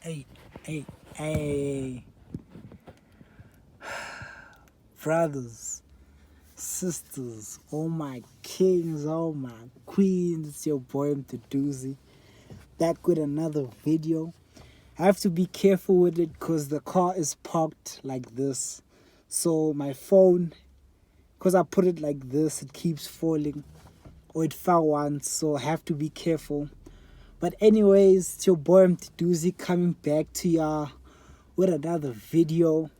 Hey, hey, hey, brothers, sisters, all my kings, all my queens, it's your boy Mtaduzi, back with another video. I have to be careful with it because the car is parked like this. So my phone, because I put it like this, it keeps falling, or it fell once, so I have to be careful. But anyways, it's your boy Mtaduzi coming back to y'all with another video.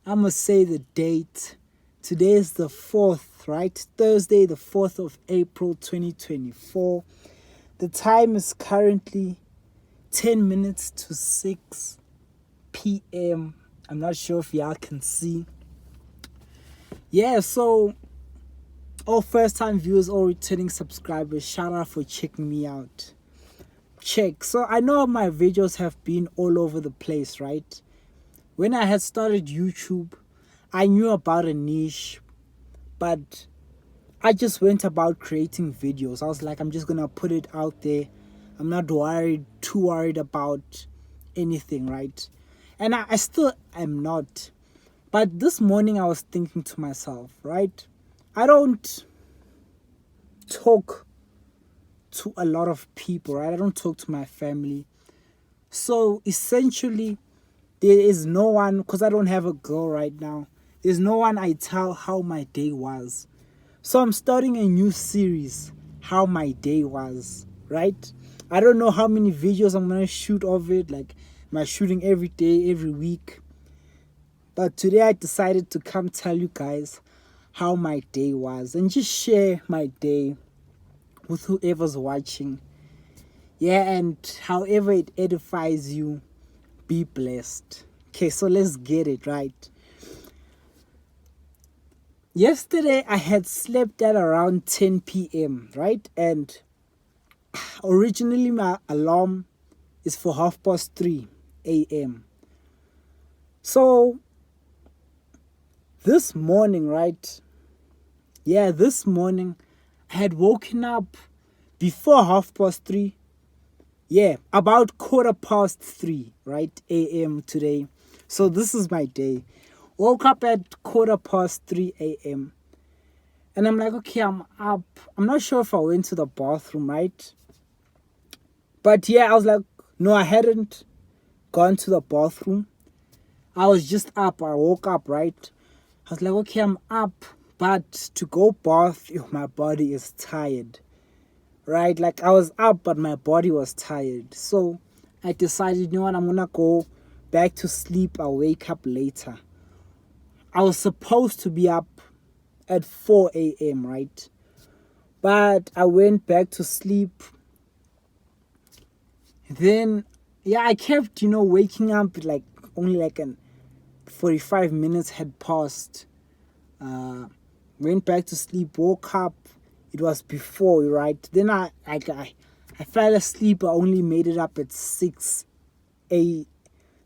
I'm gonna say the date. Today is the 4th, right? Thursday, the 4th of April 2024. The time is currently 10 minutes to 6 p.m. I'm not sure if y'all can see. Yeah, so all first time viewers, all returning subscribers, shout out for checking me out. Check. So I know my videos have been all over the place, right? When I had started YouTube, I knew about a niche, but I just went about creating videos. I was like, I'm just gonna put it out there. I'm not too worried about anything, right? And I still am not. But this morning I was thinking to myself, right? I don't talk to a lot of people, right? I don't talk to my family. So essentially, there is no one, because I don't have a girl right now, there's no one I tell how my day was. So I'm starting a new series, how my day was, right? I don't know how many videos I'm gonna shoot of it, like am I shooting every day, every week? But today I decided to come tell you guys how my day was and just share my day with whoever's watching. Yeah, and however it edifies you, be blessed. Okay, so let's get it right. Yesterday I had slept at around 10 p.m., right? And originally my alarm is for 3:30 a.m. So this morning, right? Yeah, this morning I had woken up before 3:30. Yeah, about 3:15, right? A.m. today. So this is my day. Woke up at 3:15 a.m. And I'm like, okay, I'm up. I'm not sure if I went to the bathroom, right? But yeah, I was like, no, I hadn't gone to the bathroom. I was just up. I woke up, right? I was like, okay, I'm up. But to go bath, my body is tired, right? Like I was up, but my body was tired. So I decided, you know what, I'm going to go back to sleep. I'll wake up later. I was supposed to be up at 4 a.m., right? But I went back to sleep. Then, yeah, I kept, waking up like only like 45 minutes had passed. Went back to sleep, woke up. It was before, right? Then I fell asleep. I only made it up at 6 a.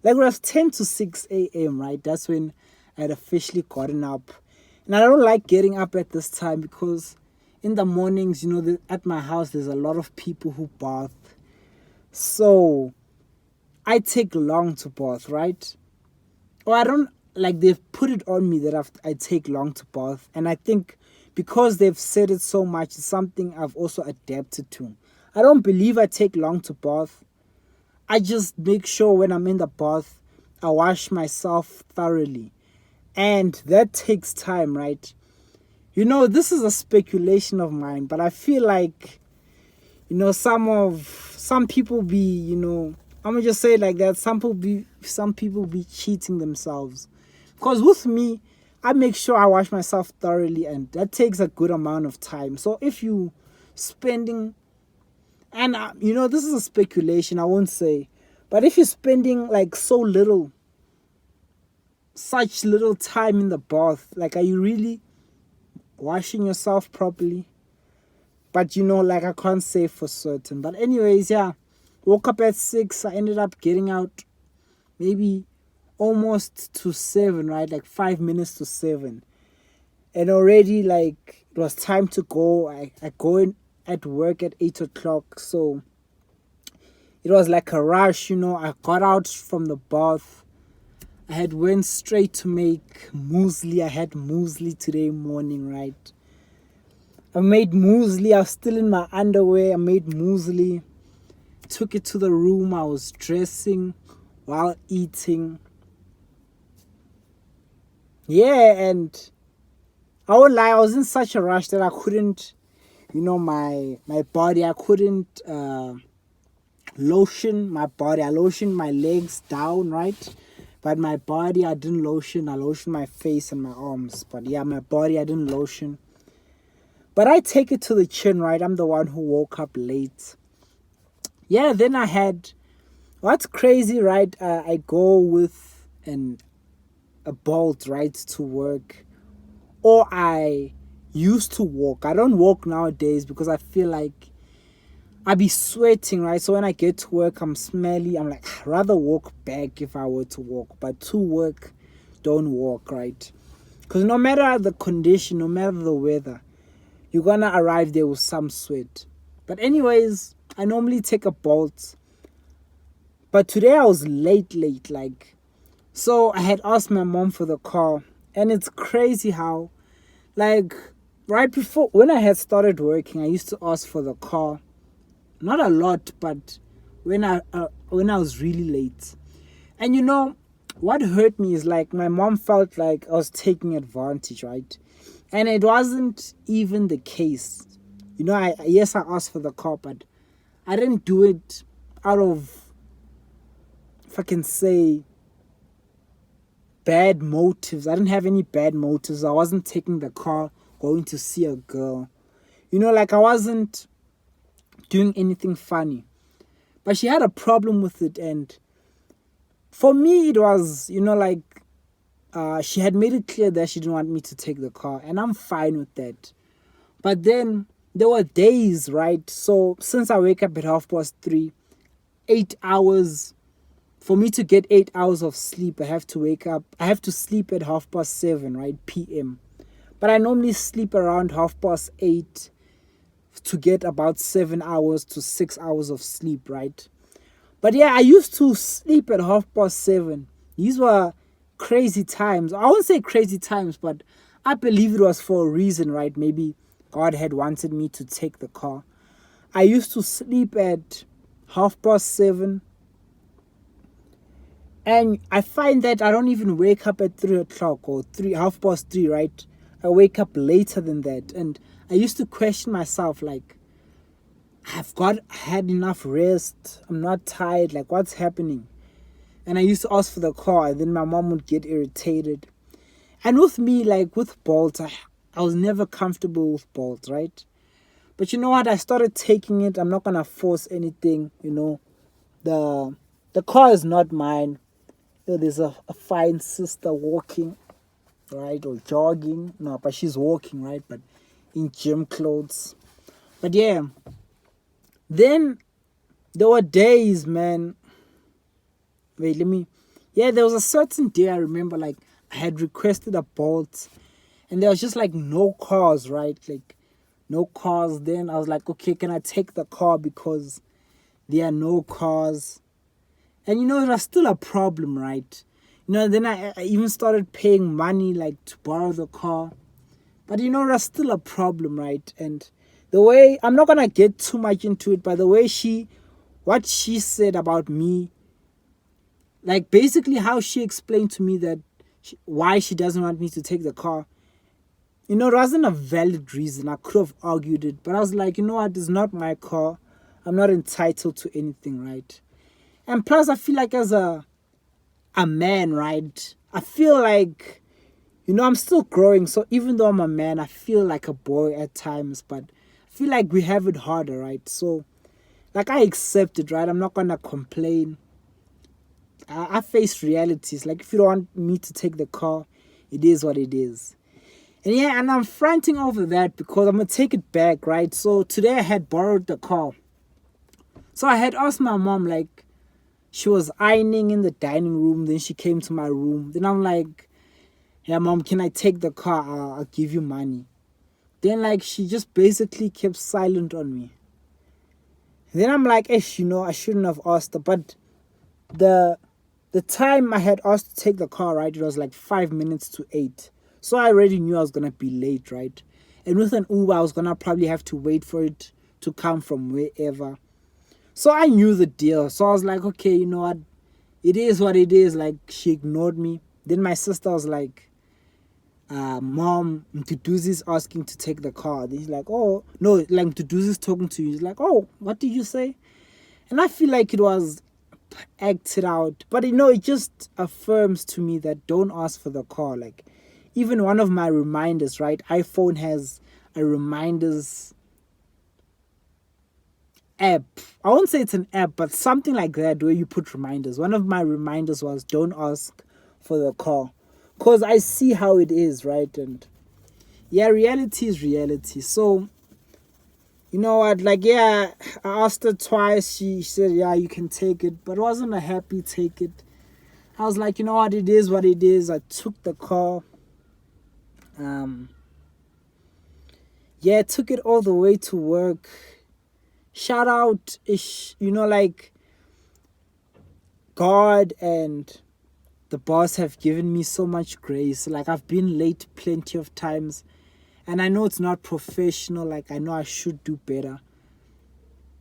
Like it was 10 to 6 a.m., right? That's when I had officially gotten up. And I don't like getting up at this time because in the mornings, at my house, there's a lot of people who bath. So I take long to bath, right? Or I don't like they've put it on me that I take long to bath, and I think because they've said it so much, it's something I've also adapted to. I don't believe I take long to bath. I just make sure when I'm in the bath, I wash myself thoroughly, and that takes time, right? This is a speculation of mine, but I feel like some people be I'm gonna just say it like that, some people be cheating themselves, because with me I make sure I wash myself thoroughly, and that takes a good amount of time. So if you spending, and this is a speculation, I won't say, but if you're spending like such little time in the bath, like, are you really washing yourself properly? But like, I can't say for certain. But anyways, yeah, woke up at 6. I ended up getting out maybe almost to 7, right? Like 5 minutes to 7. And already, like, it was time to go. I go in at work at 8 o'clock. So It was like a rush, you know. I got out from the bath. I had went straight to make muesli. I had muesli today morning, right? I made muesli. I was still in my underwear. I made muesli. Took it to the room. I was dressing while eating. Yeah, and I won't lie, I was in such a rush that I couldn't, you know, my body, I couldn't lotion my body. I lotioned my legs down, right? But my body, I didn't lotion. I lotioned my face and my arms. But yeah, my body, I didn't lotion. But I take it to the chin, right? I'm the one who woke up late. Yeah, then I had, what's crazy, right? I go with a Bolt, right, to work. Or I used to walk. I don't walk nowadays because I feel like I be sweating, right? So when I get to work, I'm smelly. I'm like, I'd rather walk back if I were to walk. But to work, don't walk, right? Because no matter the condition, no matter the weather, you're going to arrive there with some sweat. But anyways, I normally take a Bolt. But today I was late, like. So I had asked my mom for the car. And it's crazy how, like, right before, when I had started working, I used to ask for the car. Not a lot, but when I was really late. And you know what hurt me is like my mom felt like I was taking advantage, right? And it wasn't even the case. You know, I asked for the car, but I didn't do it out of, if I can say, bad motives. I didn't have any bad motives. I wasn't taking the car going to see a girl. You know, like I wasn't doing anything funny. But she had a problem with it, and for me it was, you know, like she had made it clear that she didn't want me to take the car, and I'm fine with that. But then there were days, right? So since I wake up at 3:30, 8 hours, for me to get 8 hours of sleep, I have to sleep at 7:30, right, PM. But I normally sleep around 8:30 to get about 7 hours to 6 hours of sleep, right? But yeah, I used to sleep at 7:30. These were crazy times. I won't say crazy times, but I believe it was for a reason, right? Maybe God had wanted me to take the car. I used to sleep at 7:30. And I find that I don't even wake up at 3 o'clock or 3:30, right? I wake up later than that. And I used to question myself, like, had enough rest. I'm not tired. Like, what's happening? And I used to ask for the car, and then my mom would get irritated. And with me, like with Bolt, I was never comfortable with Bolt, right? But you know what? I started taking it. I'm not gonna force anything. You know, the car is not mine. You know, there's a fine sister walking, right, or jogging. No, but she's walking, right? But in gym clothes. But yeah, then there were days, man. Wait, there was a certain day I remember, like, I had requested a Bolt, and there was just, like, no cars, right? Like, no cars. Then I was like, okay, can I take the car because there are no cars? And, you know, it was still a problem, right? You know, then I even started paying money, like, to borrow the car. But, you know, it was still a problem, right? And the way, I'm not going to get too much into it, but the way what she said about me, like, basically how she explained to me that why she doesn't want me to take the car, you know, it wasn't a valid reason. I could have argued it, but I was like, you know what, it's not my car. I'm not entitled to anything, right? And plus, I feel like as a man, right, I feel like, you know, I'm still growing. So even though I'm a man, I feel like a boy at times, but I feel like we have it harder, right? So, like, I accept it, right? I'm not going to complain. I face realities. Like, if you don't want me to take the car, it is what it is. And yeah, and I'm fronting over that because I'm going to take it back, right? So today I had borrowed the car. So I had asked my mom, like, she was ironing in the dining room. Then she came to my room. Then I'm like, yeah, mom, can I take the car? I'll give you money. Then, like, she just basically kept silent on me. Then I'm like, ish, I shouldn't have asked her. But the time I had asked to take the car, right, it was like 5 minutes to 8. So I already knew I was gonna be late, right? And with an Uber, I was gonna probably have to wait for it to come from wherever. So I knew the deal. So I was like, okay, you know what? It is what it is. Like, she ignored me. Then my sister was like, Mom, Mtuduzi's asking to take the car. Then he's like, oh, no, like Mtuduzi's talking to you. He's like, oh, what did you say? And I feel like it was acted out. But, it just affirms to me that don't ask for the car. Like, even one of my reminders, right? iPhone has a reminders app. I won't say it's an app, but something like that where you put reminders. One of my reminders was don't ask for the car. Because I see how it is, right? And yeah, reality is reality. So, you know what? Like, yeah, I asked her twice. She said, yeah, you can take it. But it wasn't a happy take it. I was like, you know what? It is what it is. I took the car. Yeah, took it all the way to work. Shout out, like God and the boss have given me so much grace. Like, I've been late plenty of times, and I know it's not professional. Like, I know I should do better.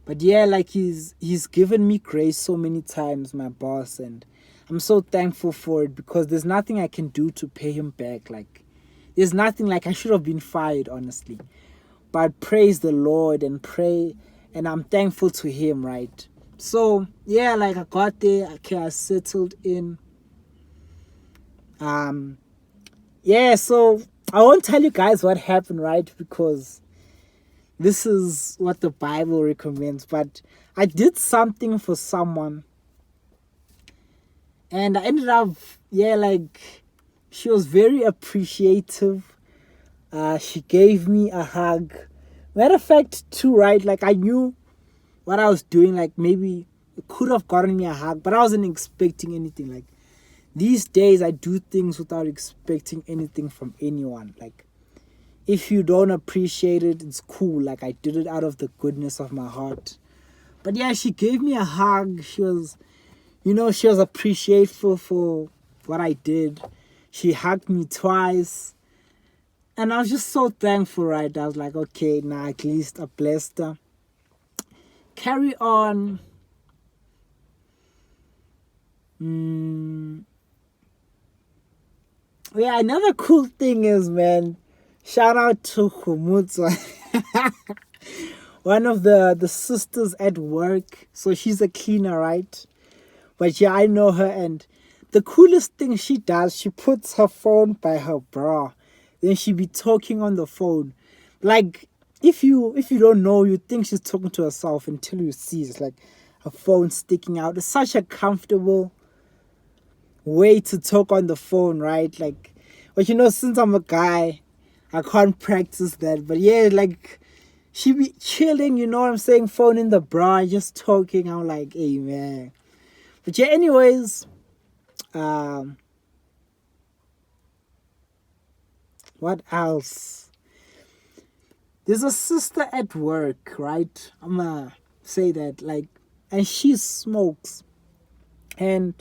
But yeah, like he's given me grace so many times, my boss, and I'm so thankful for it because there's nothing I can do to pay him back. Like, there's nothing. Like, I should have been fired, honestly. But praise the Lord and pray, and I'm thankful to him, right? So yeah, like I got there, okay, I settled in. Yeah, so I won't tell you guys what happened, right? Because this is what the Bible recommends. But I did something for someone, and I ended up, yeah, like she was very appreciative. She gave me a hug. Matter of fact, too, right? Like, I knew what I was doing. Like, maybe it could have gotten me a hug, but I wasn't expecting anything. Like, these days, I do things without expecting anything from anyone. Like, if you don't appreciate it, it's cool. Like, I did it out of the goodness of my heart. But yeah, she gave me a hug. She was, she was appreciative for what I did. She hugged me twice. And I was just so thankful, right? I was like, okay, now at least I blessed her. Carry on. Yeah, another cool thing is, man, shout out to Khumutsa. One of the sisters at work. So she's a cleaner, right? But yeah, I know her. And the coolest thing she does, she puts her phone by her bra. Then she be talking on the phone. Like, if you don't know, you think she's talking to herself until you see it's like her phone sticking out. It's such a comfortable way to talk on the phone, right? Like, but since I'm a guy, I can't practice that. But yeah, like, she be chilling, you know what I'm saying? Phone in the bra, just talking. I'm like, hey, man. But yeah, anyways, what else? There's a sister at work, right? I'm gonna say that, like, and she smokes. And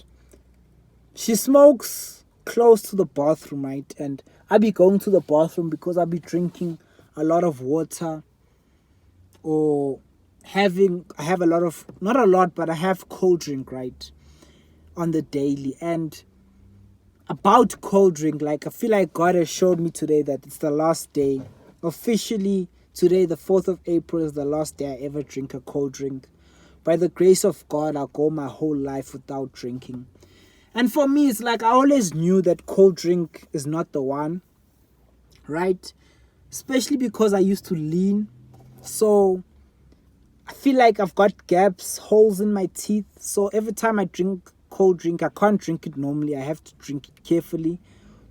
she smokes close to the bathroom, right? And I be going to the bathroom because I be drinking a lot of water, or I have a lot of, not a lot, but I have cold drink, right, on the daily. And about cold drink, like, I feel like God has showed me today that it's the last day. Officially, today, the 4th of April, is the last day I ever drink a cold drink. By the grace of God, I'll go my whole life without drinking. And for me, it's like I always knew that cold drink is not the one, right? Especially because I used to lean. So I feel like I've got gaps, holes in my teeth. So every time I drink cold drink, I can't drink it normally. I have to drink it carefully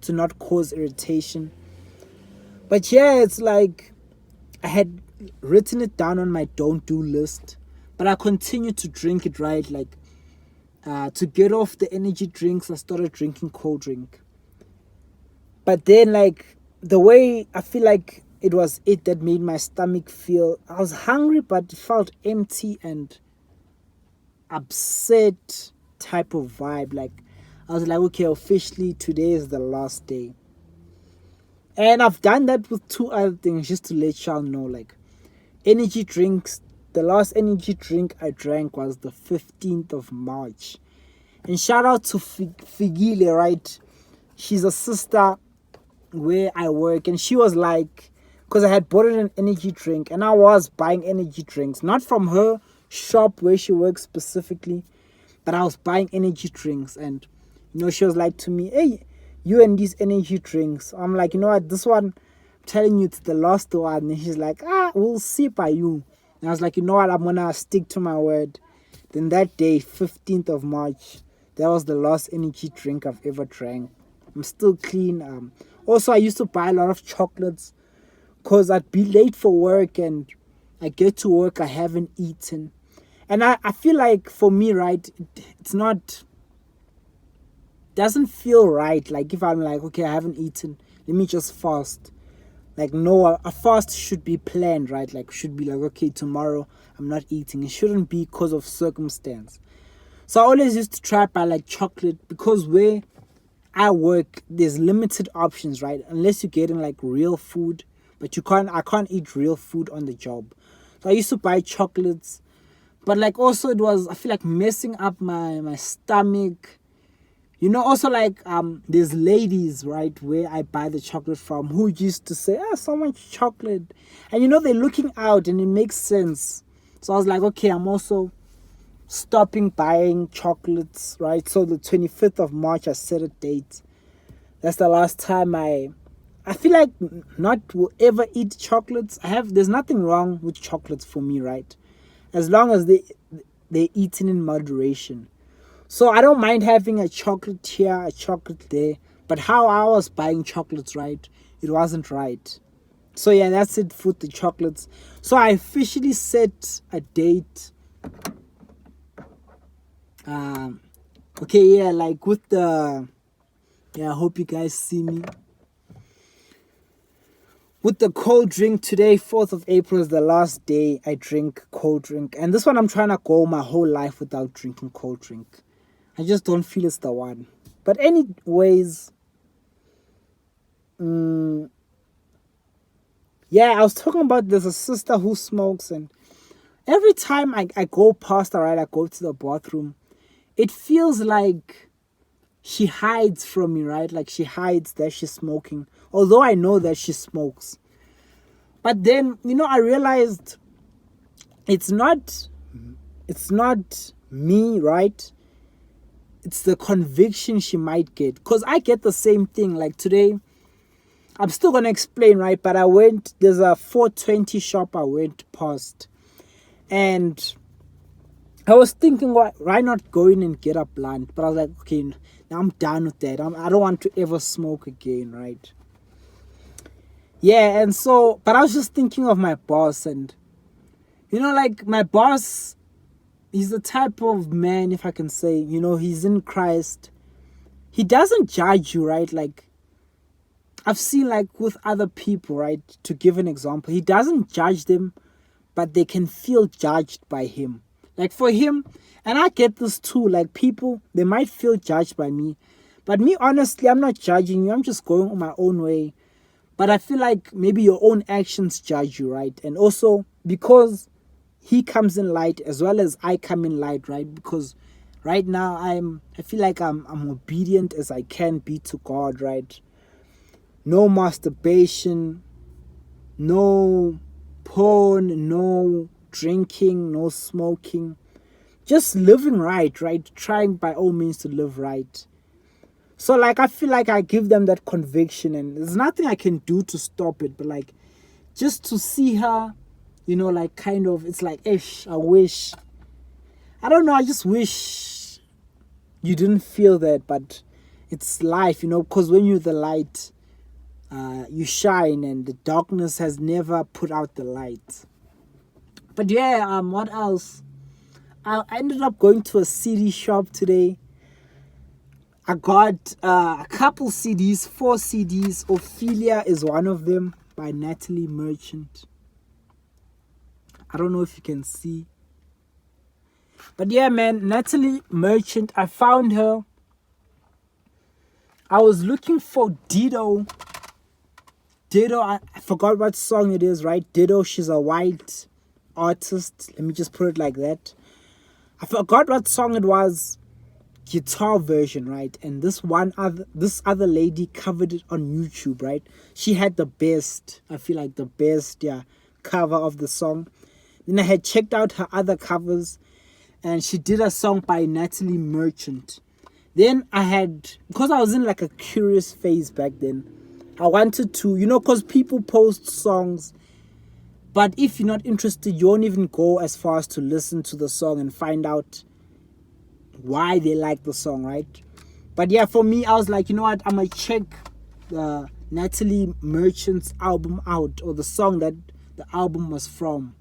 to not cause irritation. But yeah, it's like I had written it down on my don't do list, but I continue to drink it, right? Like, to get off the energy drinks, I started drinking cold drink. But then, like, the way I feel like it was it that made my stomach feel, I was hungry, but it felt empty and upset type of vibe. Like, I was like, okay, officially today is the last day. And I've done that with 2 other things, just to let y'all know. Like, energy drinks, the last energy drink I drank was the 15th of March. And shout out to Figile, right? She's a sister where I work, and she was like, because I had bought an energy drink, and I was buying energy drinks, not from her shop where she works specifically, but I was buying energy drinks. And she was like to me, hey, you and these energy drinks. I'm like, you know what, this one, I'm telling you, it's the last one. And she's like, we'll see by you. And I was like, you know what, I'm gonna stick to my word. Then that day, 15th of March, that was the last energy drink I've ever drank. I'm still clean. Also, I used to buy a lot of chocolates because I'd be late for work, and I get to work, I haven't eaten. And I feel like, for me, right, it's not, doesn't feel right. Like, if I'm like, okay, I haven't eaten, let me just fast. Like, no, a fast should be planned, right? Like, should be like, okay, tomorrow I'm not eating. It shouldn't be because of circumstance. So I always used to try buy like chocolate, because where I work, there's limited options, right? Unless you're getting like real food, but I can't eat real food on the job. So I used to buy chocolates, but like, also it was, I feel like, messing up my stomach. Also, like, there's ladies, right, where I buy the chocolate from, who used to say, so much chocolate. And they're looking out, and it makes sense. So I was like, okay, I'm also stopping buying chocolates, right? So the 25th of March, I set a date. That's the last time I feel like not will ever eat chocolates. There's nothing wrong with chocolates for me, right? As long as they're eaten in moderation. So I don't mind having a chocolate here, a chocolate there. But how I was buying chocolates, right, it wasn't right. So yeah, that's it for the chocolates. So I officially set a date. Okay, yeah, like with the, I hope you guys see me. With the cold drink today, 4th of April is the last day I drink cold drink. And this one, I'm trying to go my whole life without drinking cold drink. I just don't feel it's the one. But anyways, I was talking about, there's a sister who smokes, and every time I go past her, right, I go to the bathroom, it feels like she hides from me, right? Like, she hides that she's smoking, although I know that she smokes. But then, I realized it's not me, right? It's the conviction she might get. Because I get the same thing. Like, today, I'm still going to explain, right? But there's a 420 shop I went past. And I was thinking, why not go in and get a blunt? But I was like, okay, now I'm done with that. I don't want to ever smoke again, right? Yeah, and so, but I was just thinking of my boss, and, like, my boss, he's the type of man, if I can say, he's in Christ. He doesn't judge you, right? Like, I've seen, like, with other people, right? To give an example, he doesn't judge them, but they can feel judged by him. Like, for him, and I get this too, like, people, they might feel judged by me. But me, honestly, I'm not judging you. I'm just going on my own way. But I feel like maybe your own actions judge you, right? And also, because he comes in light as well as I come in light, right? Because right now I feel like I'm obedient as I can be to God, right? No masturbation, no porn, no drinking, no smoking. Just living right? Trying by all means to live right. So, like, I feel like I give them that conviction, and there's nothing I can do to stop it. But, like, just to see her, like, kind of, it's like, I wish, I don't know, I just wish you didn't feel that. But it's life, because when you're the light, you shine, and the darkness has never put out the light. But yeah, what else? I ended up going to a CD shop today. I got a couple CDs, 4 CDs. Ophelia is one of them. by Natalie Merchant. I don't know if you can see. But yeah, man, Natalie Merchant, I found her. I was looking for Ditto. Ditto, I forgot what song it is, right? Ditto, she's a white artist. Let me just put it like that. I forgot what song it was. Guitar version, right? And this other lady covered it on YouTube, right? She had the best, I feel like the best, yeah, cover of the song. Then I had checked out her other covers, and she did a song by Natalie Merchant. Then I had, because I was in like a curious phase back then, I wanted to, because people post songs, but if you're not interested, you won't even go as far as to listen to the song and find out why they like the song, right? But yeah, for me, I was like, you know what, I'm gonna check the Natalie Merchant's album out, or the song that the album was from.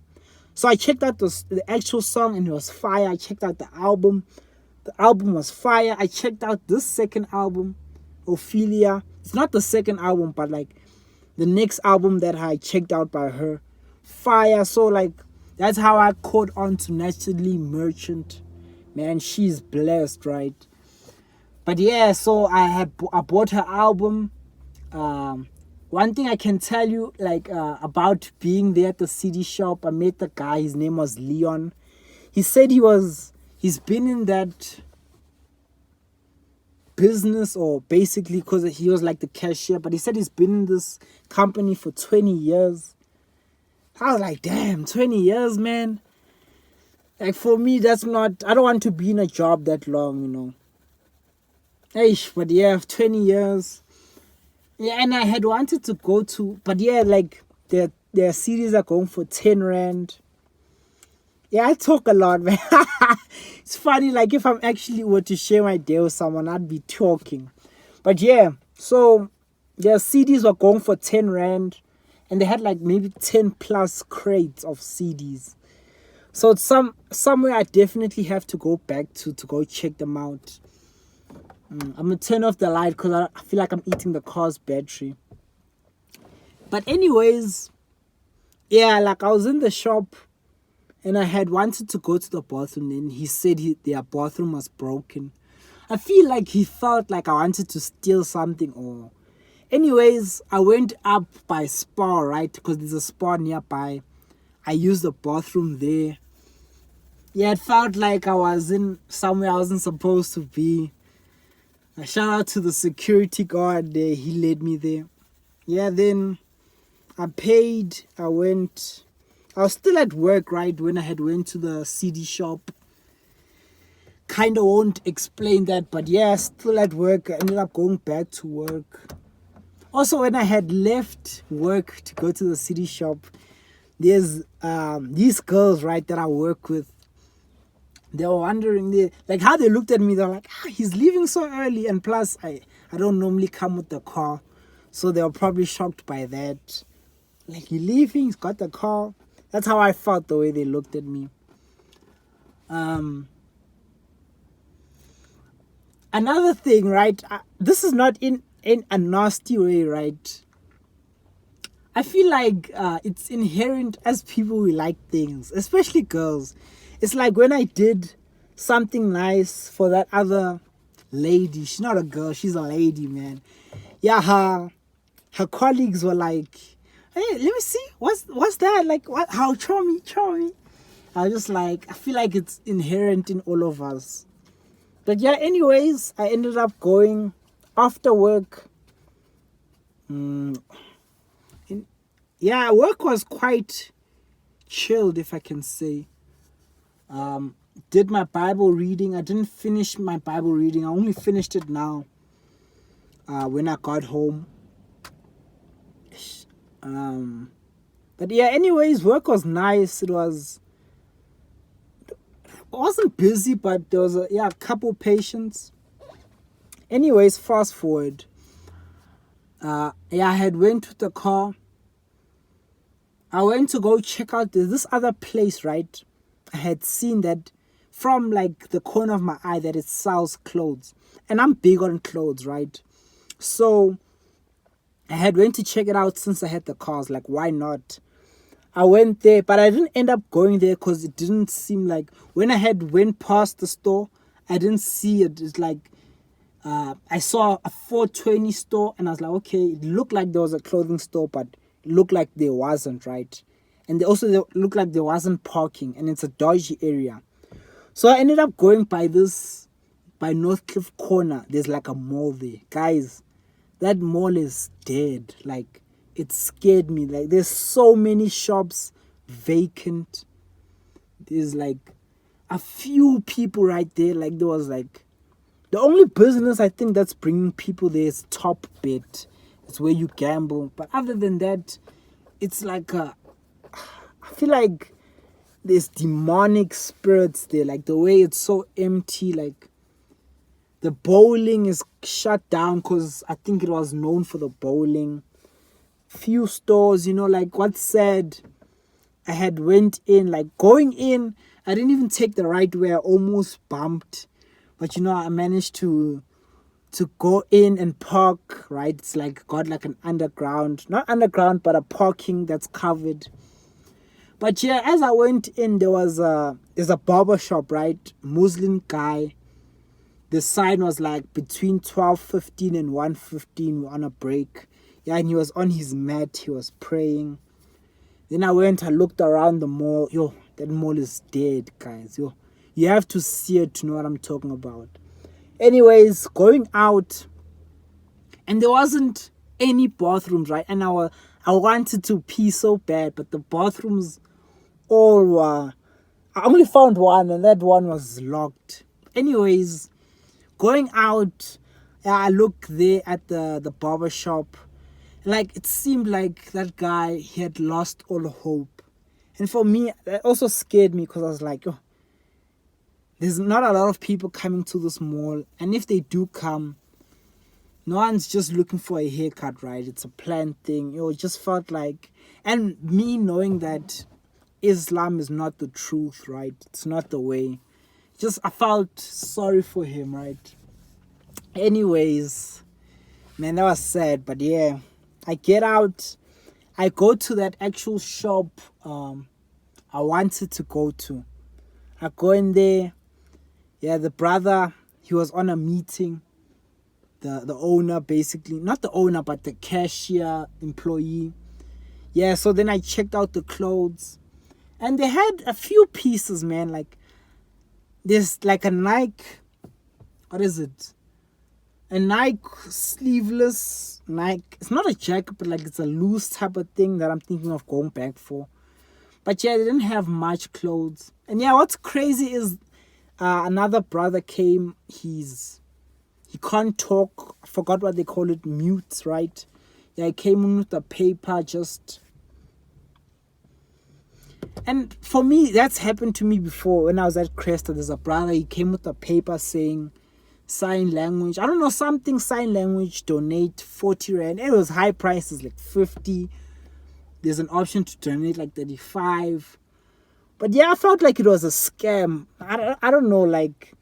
So I checked out the actual song, and it was fire. I checked out the album was fire. I checked out this second album, Ophelia. It's not the second album, but like the next album that I checked out by her, fire. So like that's how I caught on to Natalie Merchant. Man, she's blessed, right? But yeah, so I bought her album. One thing I can tell you, like, about being there at the CD shop, I met the guy. His name was Leon. He said he's been in that business, or basically because he was like the cashier, but he said he's been in this company for 20 years. I was like, damn, 20 years, man. Like, for me, that's not, I don't want to be in a job that long, But yeah, 20 years. Yeah, and I had wanted to go to, but yeah, like, their CDs are going for 10 Rand. Yeah, I talk a lot, man. It's funny, like, if I'm actually were to share my day with someone, I'd be talking. But yeah, so their CDs were going for 10 Rand, and they had like maybe 10 plus crates of CDs. So it's somewhere I definitely have to go back to go check them out. I'm gonna turn off the light because I feel like I'm eating the car's battery. But anyways, yeah, like I was in the shop and I had wanted to go to the bathroom, and he said their bathroom was broken. I feel like he felt like I wanted to steal something, or anyways, I went up by Spar, right? Because there's a Spar nearby. I used the bathroom there. Yeah, it felt like I was in somewhere I wasn't supposed to be. I shout out to the security guard there. He led me there. Yeah, then I paid. I was still at work, right, when I had went to the CD shop. Kind of won't explain that, but yeah, still at work. I ended up going back to work. Also, when I had left work to go to the CD shop, there's these girls, right, that I work with. They were wondering, like, how they looked at me. They're like, he's leaving so early, and plus I don't normally come with the car, so they were probably shocked by that. Like, you're leaving, he's got the car. That's how I felt, the way they looked at me. Another thing, right, this is not in a nasty way, right? I feel like it's inherent as people, we like things, especially girls. It's like when I did something nice for that other lady. She's not a girl, she's a lady, man. Yeah, her colleagues were like, hey, let me see, what's that? Like, what? How? Show me. I was just like, I feel like it's inherent in all of us. But yeah, anyways, I ended up going after work. Yeah, work was quite chilled, if I can say. Did my Bible reading. I didn't finish my Bible reading. I only finished it now, when I got home. But yeah, anyways, work was nice. It wasn't busy, but there was a couple patients. Anyways, fast forward. I had went to the car. I went to go check out this other place, right? I had seen that from like the corner of my eye that it sells clothes. And I'm big on clothes, right? So I had went to check it out since I had the cars. Like, why not? I went there, but I didn't end up going there because it didn't seem like, when I had went past the store, I didn't see it. It's like, I saw a 420 store and I was like, okay, it looked like there was a clothing store, but it looked like there wasn't, right? And they also looked like there wasn't parking, and it's a dodgy area. So I ended up going by Northcliffe Corner. There's like a mall there. Guys, that mall is dead. Like, it scared me. Like, there's so many shops vacant. There's like a few people right there. Like, there was like, the only business I think that's bringing people there is Top Bet. It's where you gamble. But other than that, it's like I feel like there's demonic spirits there. Like, the way it's so empty. Like, the bowling is shut down because I think it was known for the bowling. Few stores, you know, like what's sad, I had went in, like going in, I didn't even take the right way. I almost bumped. But you know, I managed to go in and park, right? It's like got like an underground, not underground, but a parking that's covered. But yeah, as I went in, there's a barber shop, right? Muslim guy. The sign was like between 12:15 and 1:15, we're on a break. Yeah, and he was on his mat, he was praying. Then I looked around the mall. Yo, that mall is dead, guys. Yo, you have to see it to know what I'm talking about. Anyways, going out, and there wasn't any bathrooms, right? And I wanted to pee so bad, but the bathrooms all were, I only found one, and that one was locked. Anyways, going out, I looked there at the barber shop. Like, it seemed like that guy, he had lost all hope. And for me, that also scared me because I was like, oh, there's not a lot of people coming to this mall. And if they do come, no one's just looking for a haircut, right? It's a planned thing. It just felt like, and me knowing that Islam is not the truth, right? It's not the way. I felt sorry for him, right? Anyways, man, that was sad. But yeah, I get out, I go to that actual shop I wanted to go to. I go in there. Yeah, the brother, he was on a meeting. The owner, basically, not the owner, but the cashier employee. Yeah, so then I checked out the clothes, and they had a few pieces, man. Like, there's like a Nike, what is it? A Nike sleeveless Nike. It's not a jacket, but like it's a loose type of thing that I'm thinking of going back for. But yeah, they didn't have much clothes. And yeah, what's crazy is another brother came. He can't talk. I forgot what they call it, mute, right? Yeah, he came in with a paper just. And for me, that's happened to me before. When I was at Cresta, there's a brother, he came with a paper saying sign language, I don't know, something sign language, donate 40 rand. It was high prices, like 50. There's an option to donate like 35. But yeah, I felt like it was a scam. I don't know, like,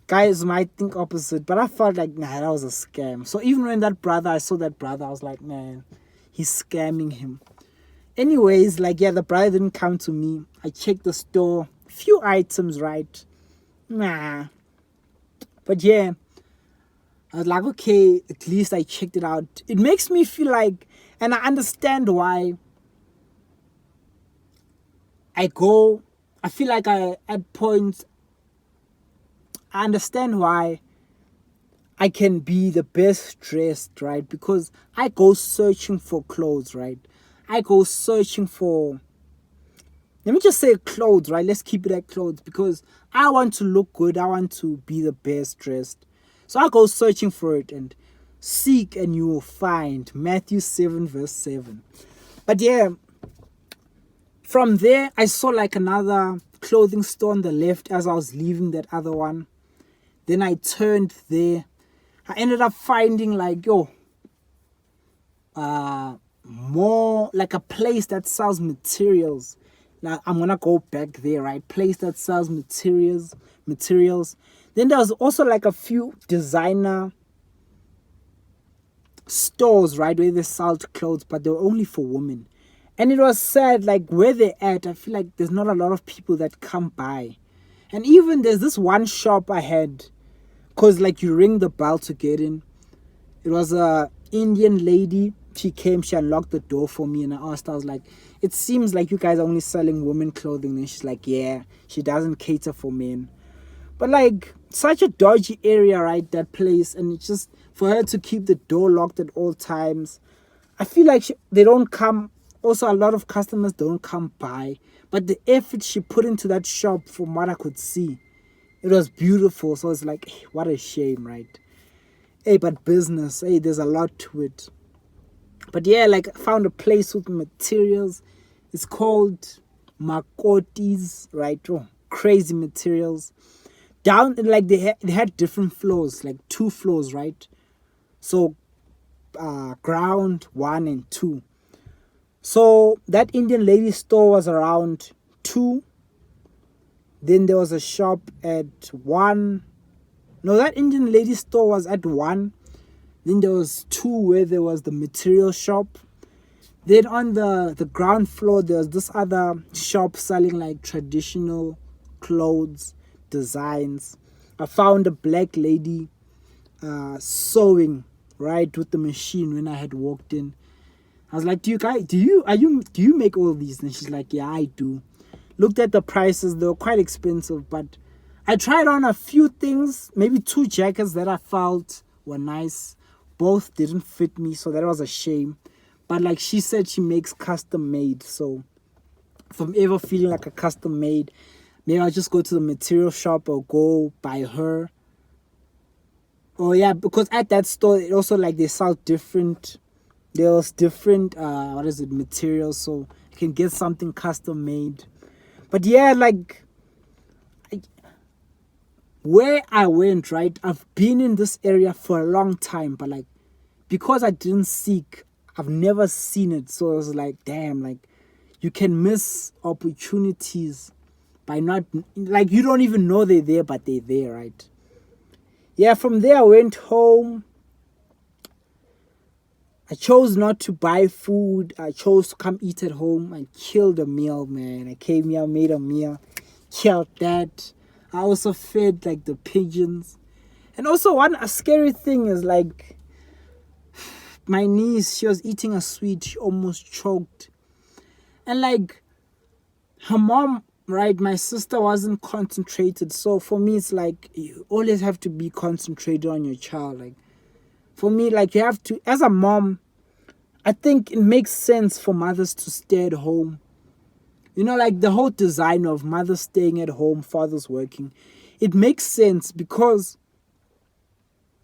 guys might think opposite, but I felt like, nah, that was a scam. So even when I saw that brother, I was like, man, he's scamming him. Anyways, like, yeah, the brother didn't come to me. I checked the store, few items, right? Nah. But yeah, I was like, okay, at least I checked it out. It makes me feel like, and I understand why I feel like at points, I understand why I can be the best dressed, right? Because I go searching for clothes, right? I go searching for, let me just say clothes, right? Let's keep it at clothes, because I want to look good. I want to be the best dressed. So I go searching for it, and seek and you will find. Matthew 7 verse 7. But yeah, from there, I saw like another clothing store on the left as I was leaving that other one. Then I turned there. I ended up finding like, more like a place that sells materials. Now I'm gonna go back there, right? Place that sells materials. Then there was also like a few designer stores, right, where they sold clothes, but they were only for women. And it was sad, like where they're at, I feel like there's not a lot of people that come by. And even there's this one shop I had, because like you ring the bell to get in. It was a Indian lady. She came, she unlocked the door for me, and I asked, I was like, it seems like you guys are only selling women clothing. And she's like, yeah, she doesn't cater for men. But like, such a dodgy area, right, that place. And it's just for her to keep the door locked at all times. I feel like they don't come. Also, a lot of customers don't come by. But the effort she put into that shop, from what I could see, it was beautiful. So it's like, what a shame, right? Hey, but business, hey, there's a lot to it. But yeah, like I found a place with materials. It's called Makoti's, right? Oh, crazy materials. Down, like they had different floors, like 2 floors, right? So ground 1 and 2. So that Indian lady store was around 2. Then there was a shop at 1. No, that Indian lady store was at 1. Then there was 2 where there was the material shop. Then on the ground floor, there was this other shop selling like traditional clothes, designs. I found a black lady sewing, right, with the machine when I had walked in. I was like, do you make all these? And she's like, yeah, I do. Looked at the prices, they were quite expensive, but I tried on a few things, maybe 2 jackets that I felt were nice. Both didn't fit me, so that was a shame. But like she said, she makes custom made. So if I'm ever feeling like a custom made, maybe I'll just go to the material shop or go by her. Oh yeah, because at that store, it also like they sell different, there's different, materials. So you can get something custom made. But yeah, like where I went, right, I've been in this area for a long time, but like because I didn't seek, I've never seen it. So I was like, damn, like you can miss opportunities by not, like you don't even know they're there, but they're there, right? Yeah, from there I went home. I chose not to buy food. I chose to come eat at home. I killed a meal, man. I came here, made a meal, killed that. I also fed like the pigeons. And also a scary thing is like my niece, she was eating a sweet, she almost choked. And like her mom, right, my sister wasn't concentrated. So for me, it's like you always have to be concentrated on your child. Like for me, like you have to, as a mom, I think it makes sense for mothers to stay at home. You know, like the whole design of mothers staying at home, fathers working. It makes sense because,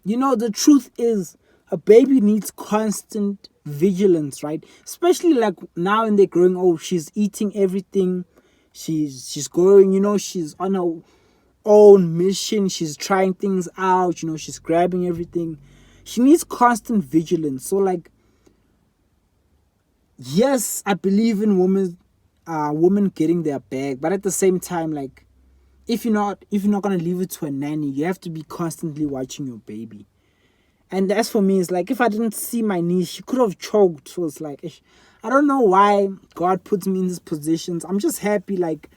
you know, the truth is a baby needs constant vigilance, right? Especially like now when they're growing old, she's eating everything. She's going, you know, she's on her own mission. She's trying things out, you know, she's grabbing everything. She needs constant vigilance. So like, yes, I believe in women getting their bag, but at the same time, like if you're not gonna leave it to a nanny, you have to be constantly watching your baby. And as for me, it's like if I didn't see my niece, she could have choked. So it's like I don't know why God puts me in these positions. I'm just happy like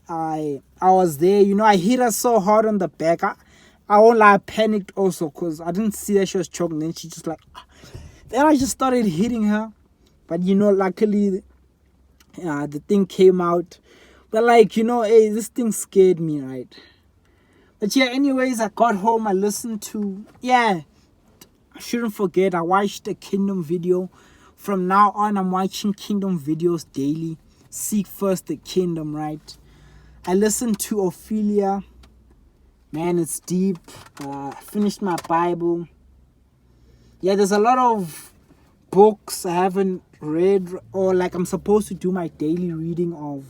I was there. You know, I hit her so hard on the back. I won't lie, I panicked also because I didn't see that she was choking. Then she just like, then I just started hitting her. But you know, luckily the thing came out. But like, you know, hey, this thing scared me, right? But yeah, anyways, I got home, I listened to, I shouldn't forget, I watched a Kingdom video. From now on, I'm watching Kingdom videos daily. Seek first the kingdom, right? I listened to Ophelia. Man, it's deep. Finished my Bible. Yeah, there's a lot of books I haven't read, or like I'm supposed to do my daily reading of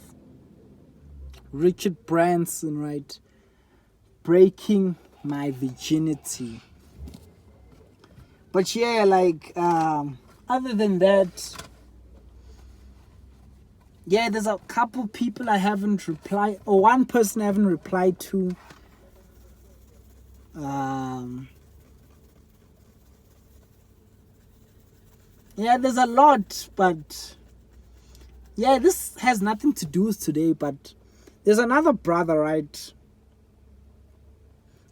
Richard Branson, right? Breaking My Virginity. But yeah, like other than that, yeah, there's a couple people I haven't replied, or one person I haven't replied to. Yeah, there's a lot, but yeah, this has nothing to do with today, but there's another brother, right?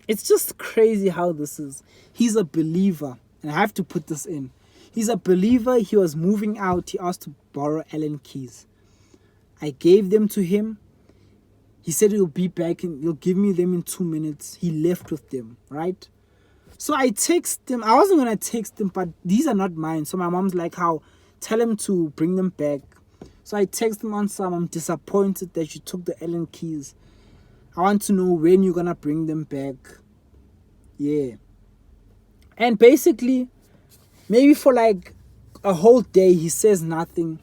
It's just crazy how this is. He's a believer, and I have to put this in. He's a believer. He was moving out. He asked to borrow Allen keys. I gave them to him. He said he'll be back and he'll give me them in 2 minutes. He left with them, right? So I text him. I wasn't gonna text him, but these are not mine. So my mom's like, "How? Tell him to bring them back." So I text him on some. "I'm disappointed that you took the Allen keys. I want to know when you're gonna bring them back." Yeah. And basically, maybe for like a whole day, he says nothing.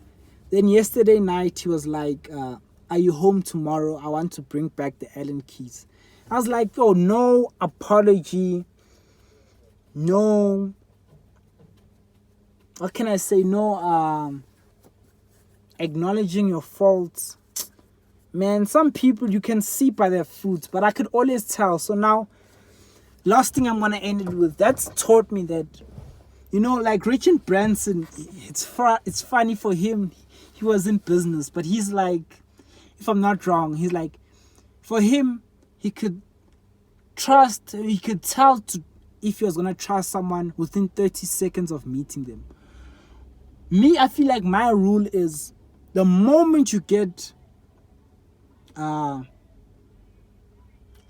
Then yesterday night, he was like, "Are you home tomorrow? I want to bring back the Allen keys." I was like, "Oh, no apology. No, what can I say? No, acknowledging your faults." Man, some people you can see by their fruits, but I could always tell. So now, last thing I'm gonna end it with. That's taught me that, like Richard Branson. It's funny for him. He was in business, but he's like, if I'm not wrong, he's like, for him, he could trust. He could tell if he was gonna trust someone within 30 seconds of meeting them. Me, I feel like my rule is the moment you get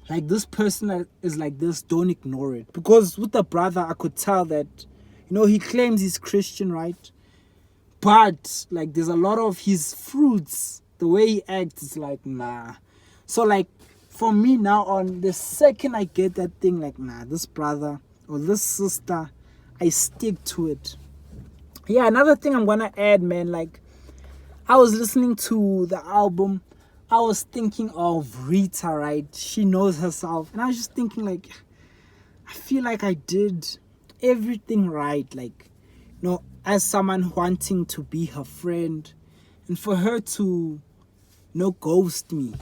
like this person is like this, don't ignore it. Because with the brother, I could tell that, he claims he's Christian, right? But like there's a lot of his fruits, the way he acts is like, nah. So like for me now on, the second I get that thing, like, nah, this brother or this sister, I stick to it. Yeah, another thing I'm gonna add, man, like I was listening to the album, I was thinking of Rita, right? She knows herself. And I was just thinking, like, I feel like I did everything right. Like, as someone wanting to be her friend, and for her to, ghost me.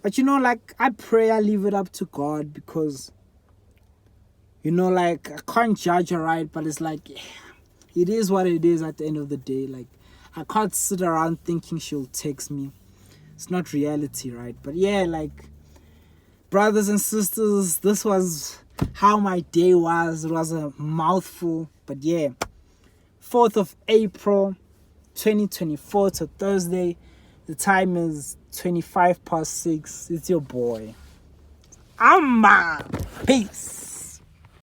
But, like, I pray I leave it up to God because, like, I can't judge her, right? But it's like, yeah, it is what it is at the end of the day. Like, I can't sit around thinking she'll text me. It's not reality, right? But yeah, like, brothers and sisters, this was how my day was. It was a mouthful. But yeah, 4th of April, 2024 to Thursday. The time is 25 past 6. It's your boy, Amma. Peace.